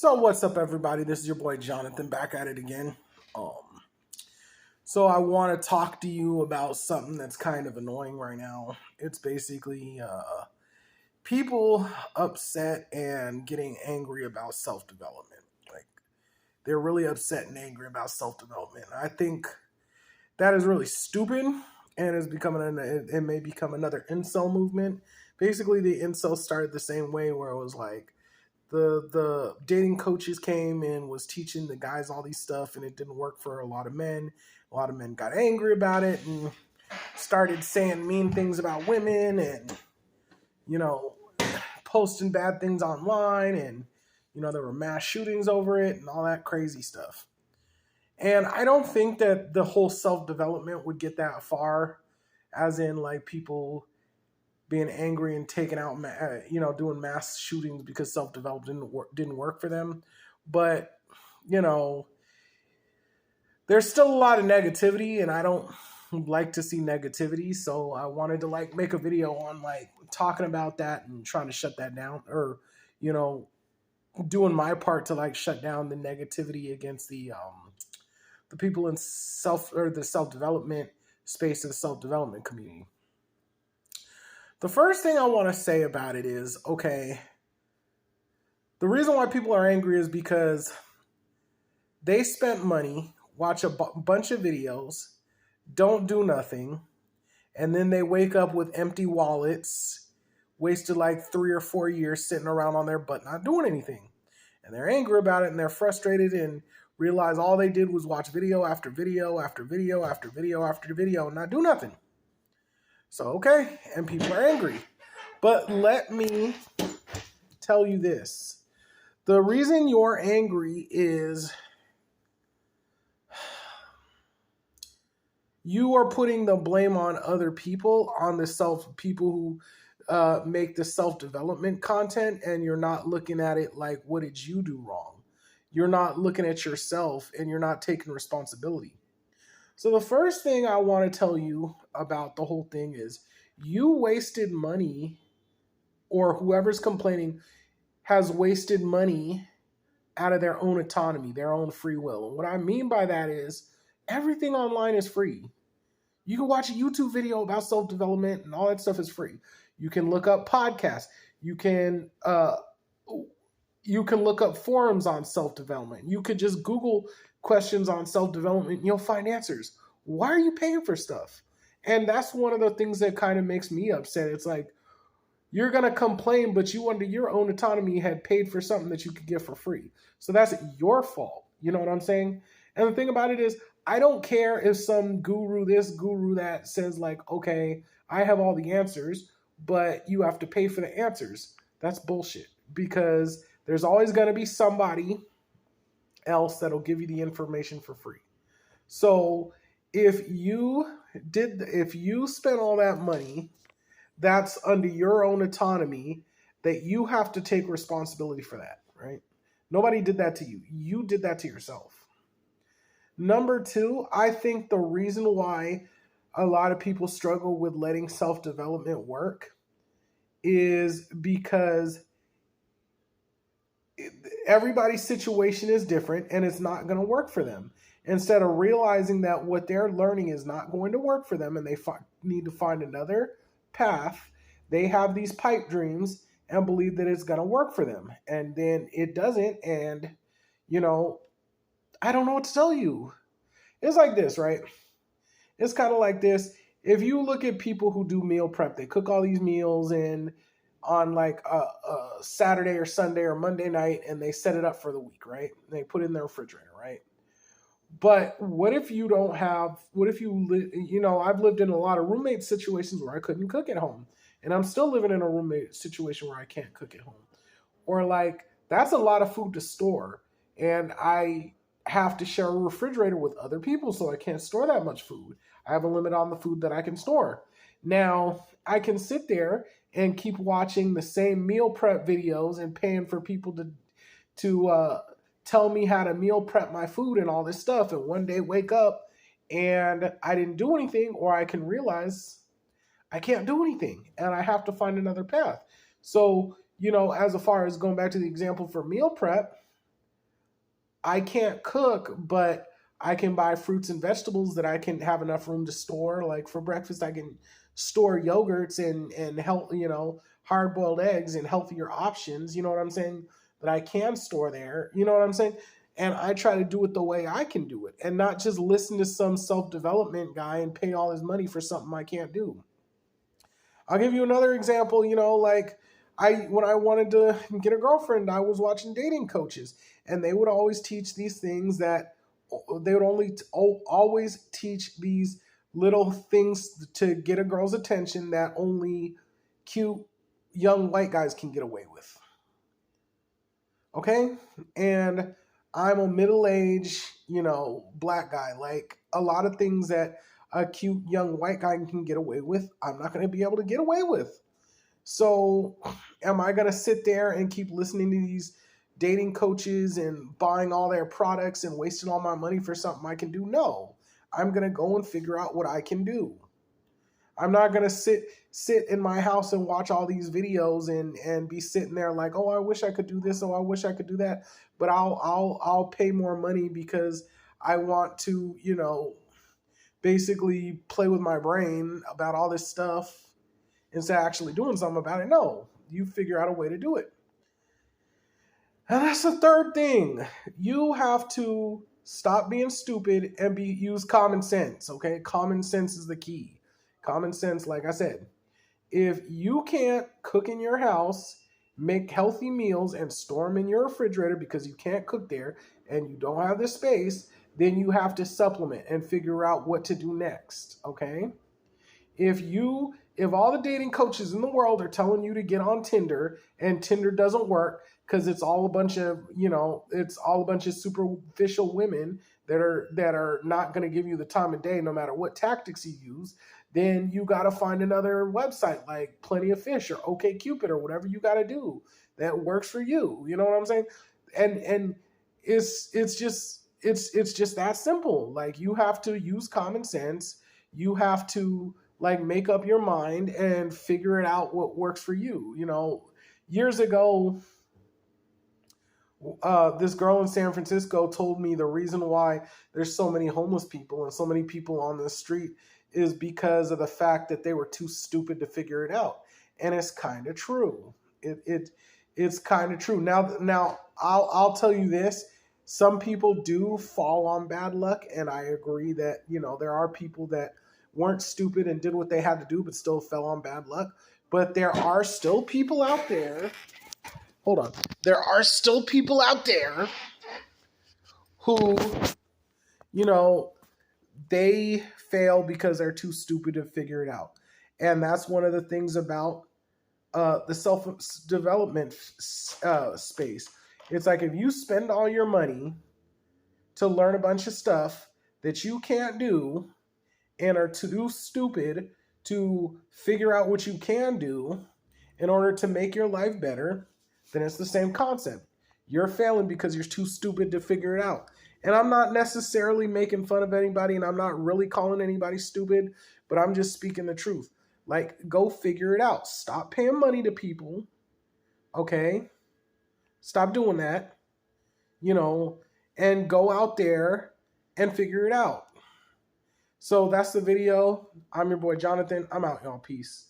So what's up, everybody? This is your boy Jonathan back at it again. Um, so I want to talk to you about something that's kind of annoying right now. It's basically people upset and getting angry about self development. Like they're really upset and angry about self development. I think that is really stupid, and is becoming it may become another incel movement. Basically, the incel started the same way, where it was like the dating coaches came and was teaching the guys all these stuff, and it didn't work for a lot of men. A lot of men got angry about it and started saying mean things about women, and you know, posting bad things online, and there were mass shootings over it and all that crazy stuff. And I don't think that the whole self-development would get that far, as in like people being angry and taking out, doing mass shootings because self-development didn't work for them. But, you know, there's still a lot of negativity, and I don't like to see negativity. So I wanted to make a video on talking about that and trying to shut that down, or, doing my part to shut down the negativity against the people in the self-development space of the self-development community. The first thing I want to say about it is, okay, the reason why people are angry is because they spent money, watch a bunch of videos, don't do nothing, and then they wake up with empty wallets, wasted 3 or 4 years sitting around on their butt not doing anything. And they're angry about it, and they're frustrated, and realize all they did was watch video after video after video after video after video and not do nothing. So, okay, and people are angry. But let me tell you this. The reason you're angry is you are putting the blame on other people, on the people who make the self-development content, and you're not looking at it like, what did you do wrong? You're not looking at yourself, and you're not taking responsibility. So the first thing I want to tell you about the whole thing is you wasted money, or whoever's complaining has wasted money out of their own autonomy, their own free will. And what I mean by that is everything online is free. You can watch a YouTube video about self-development and all that stuff is free. You can look up podcasts. You can look up forums on self-development. You could just Google questions on self-development and you'll find answers. Why are you paying for stuff? And that's one of the things that kind of makes me upset. It's like, you're going to complain, but you, under your own autonomy, had paid for something that you could get for free. So that's your fault. You know what I'm saying? And the thing about it is, I don't care if some guru this, guru that says okay, I have all the answers, but you have to pay for the answers. That's bullshit, because there's always going to be somebody else that'll give you the information for free. So if you spent all that money, that's under your own autonomy, that you have to take responsibility for that, right? Nobody did that to you. You did that to yourself. Number two, I think the reason why a lot of people struggle with letting self-development work is because everybody's situation is different and it's not going to work for them. Instead of realizing that what they're learning is not going to work for them and they need to find another path, they have these pipe dreams and believe that it's going to work for them. And then it doesn't. And, I don't know what to tell you. It's like this, right? It's kind of like this. If you look at people who do meal prep, they cook all these meals on a Saturday or Sunday or Monday night, and they set it up for the week, right? They put it in their refrigerator, right? But what if you don't have, I've lived in a lot of roommate situations where I couldn't cook at home. And I'm still living in a roommate situation where I can't cook at home. Or that's a lot of food to store. And I have to share a refrigerator with other people, so I can't store that much food. I have a limit on the food that I can store. Now, I can sit there and keep watching the same meal prep videos and paying for people to tell me how to meal prep my food and all this stuff, and one day wake up and I didn't do anything, or I can realize I can't do anything and I have to find another path. So, as far as going back to the example for meal prep, I can't cook, but I can buy fruits and vegetables that I can have enough room to store. Like for breakfast, I can store yogurts and help, hard boiled eggs and healthier options. You know what I'm saying? That I can store there. You know what I'm saying? And I try to do it the way I can do it, and not just listen to some self development guy and pay all his money for something I can't do. I'll give you another example. Like when I wanted to get a girlfriend, I was watching dating coaches, and they would always teach these things that they would always teach these little things to get a girl's attention that only cute young white guys can get away with. Okay? And I'm a middle-aged, black guy. Like a lot of things that a cute young white guy can get away with, I'm not going to be able to get away with. So, am I going to sit there and keep listening to these dating coaches and buying all their products and wasting all my money for something I can do? No. I'm going to go and figure out what I can do. I'm not going to sit in my house and watch all these videos and be sitting there like, "Oh, I wish I could do this. Oh, I wish I could do that." But I'll pay more money because I want to, basically play with my brain about all this stuff instead of actually doing something about it. No, you figure out a way to do it. And that's the third thing. You have to stop being stupid and use common sense, okay? Common sense is the key. Common sense, like I said. If you can't cook in your house, make healthy meals, and store them in your refrigerator because you can't cook there and you don't have the space, then you have to supplement and figure out what to do next, okay? If all the dating coaches in the world are telling you to get on Tinder and Tinder doesn't work because it's all a bunch of superficial women that are not going to give you the time of day no matter what tactics you use, then you got to find another website like Plenty of Fish or OkCupid or whatever you got to do that works for you. You know what I'm saying? And it's just that simple. Like you have to use common sense. You have to make up your mind and figure it out what works for you. Years ago, this girl in San Francisco told me the reason why there's so many homeless people and so many people on the street is because of the fact that they were too stupid to figure it out. And it's kind of true. It's kind of true. Now I'll tell you this. Some people do fall on bad luck, and I agree that, there are people that weren't stupid and did what they had to do but still fell on bad luck. But there are still people out there. Hold on. There are still people out there who, they fail because they're too stupid to figure it out. And that's one of the things about the self-development space. It's like if you spend all your money to learn a bunch of stuff that you can't do and are too stupid to figure out what you can do in order to make your life better, then it's the same concept. You're failing because you're too stupid to figure it out. And I'm not necessarily making fun of anybody, and I'm not really calling anybody stupid, but I'm just speaking the truth. Like, go figure it out. Stop paying money to people, okay? Stop doing that, and go out there and figure it out. So that's the video. I'm your boy Jonathan. I'm out, y'all. Peace.